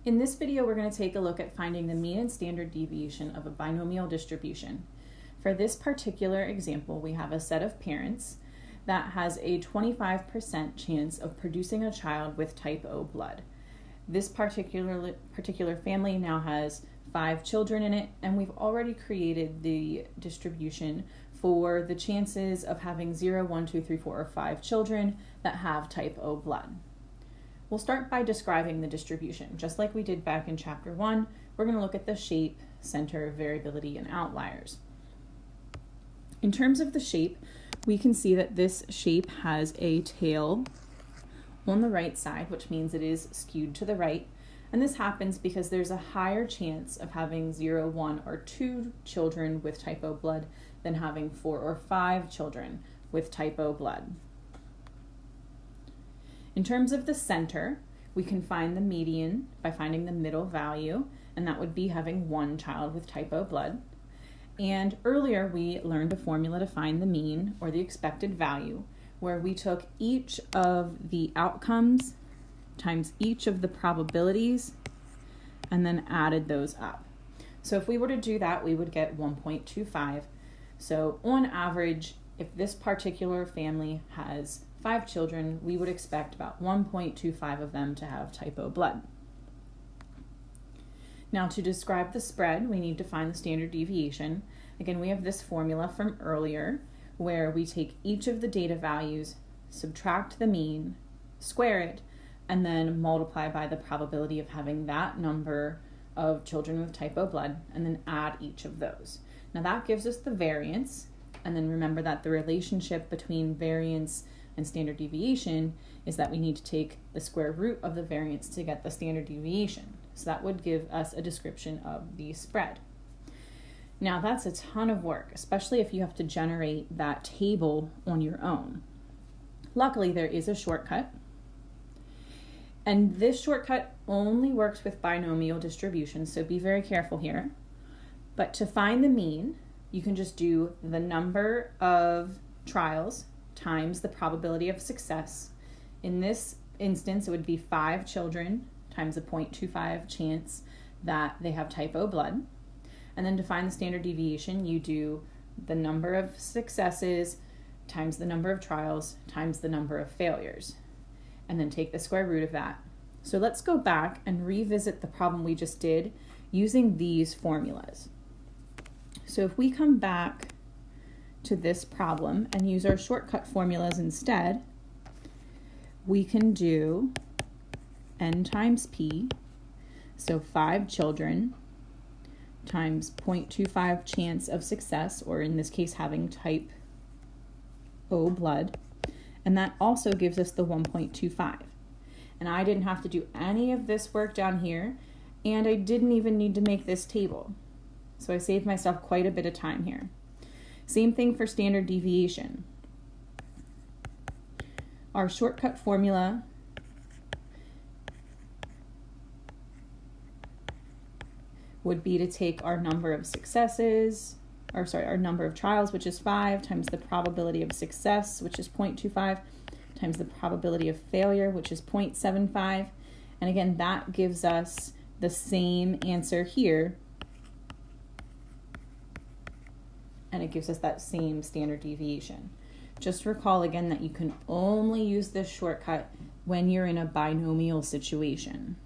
In this video, we're going to take a look at finding the mean and standard deviation of a binomial distribution. For this particular example, we have a set of parents that has a 25% chance of producing a child with type O blood. This particular family now has 5 children in it, and we've already created the distribution for the chances of having 0, 1, 2, 3, 4, or 5 children that have type O blood. We'll start by describing the distribution. Just like we did back in chapter 1, we're going to look at the shape, center, variability, and outliers. In terms of the shape, we can see that this shape has a tail on the right side, which means it is skewed to the right. And this happens because there's a higher chance of having 0, 1, or 2 children with type O blood than having 4 or 5 children with type O blood. In terms of the center, we can find the median by finding the middle value, and that would be having 1 child with type O blood. And earlier we learned a formula to find the mean, or the expected value, where we took each of the outcomes times each of the probabilities and then added those up. So if we were to do that, we would get 1.25. So on average, if this particular family has 5 children, we would expect about 1.25 of them to have type O blood. Now, to describe the spread, we need to find the standard deviation. Again, we have this formula from earlier where we take each of the data values, subtract the mean, square it, and then multiply by the probability of having that number of children with type O blood, and then add each of those. Now that gives us the variance, and then remember that the relationship between variance and standard deviation is that we need to take the square root of the variance to get the standard deviation. So that would give us a description of the spread. Now that's a ton of work, especially if you have to generate that table on your own. Luckily, there is a shortcut. And this shortcut only works with binomial distributions, so be very careful here. But to find the mean, you can just do the number of trials times the probability of success. In this instance, it would be 5 children times a 0.25 chance that they have type O blood. And then to find the standard deviation, you do the number of successes times the number of trials times the number of failures, and then take the square root of that. So let's go back and revisit the problem we just did using these formulas. So if we come back to this problem and use our shortcut formulas instead, we can do n times p, so 5 children times 0.25 chance of success, or in this case having type O blood, and that also gives us the 1.25. And I didn't have to do any of this work down here, and I didn't even need to make this table. So I saved myself quite a bit of time here. Same thing for standard deviation. Our shortcut formula would be to take our number of successes, our number of trials, which is 5, times the probability of success, which is 0.25, times the probability of failure, which is 0.75. And again, that gives us the same answer here, and it gives us that same standard deviation. Just recall again that you can only use this shortcut when you're in a binomial situation.